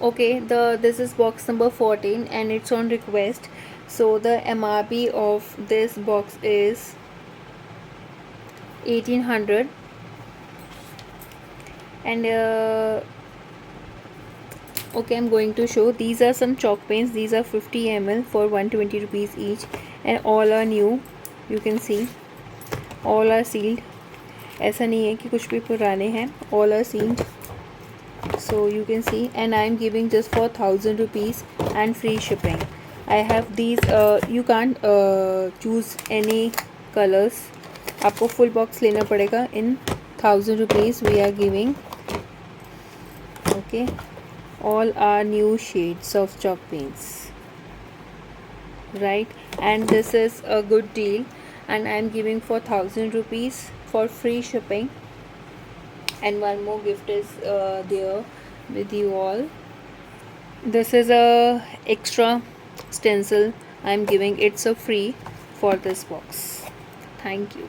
Okay, this is box number 14 and it's on request. So the MRP of this box is 1800. And okay, I'm going to show. These are some chalk paints. These are 50 ml for 120 rupees each, and all are new. You can see all are sealed. ऐसा नहीं है कि कुछ भी पुराने हैं. All are sealed. So you can see, and I'm giving just for 1000 rupees and free shipping. I have these. You can't choose any colors. आपको full box लेना पड़ेगा. In 1000 rupees we are giving. Okay, all are new shades of chalk paints, right? And this is a good deal, and I'm giving for 1000 rupees for free shipping. And one more gift is there with you all. This is a extra stencil I'm giving. It's a free for this box. Thank you.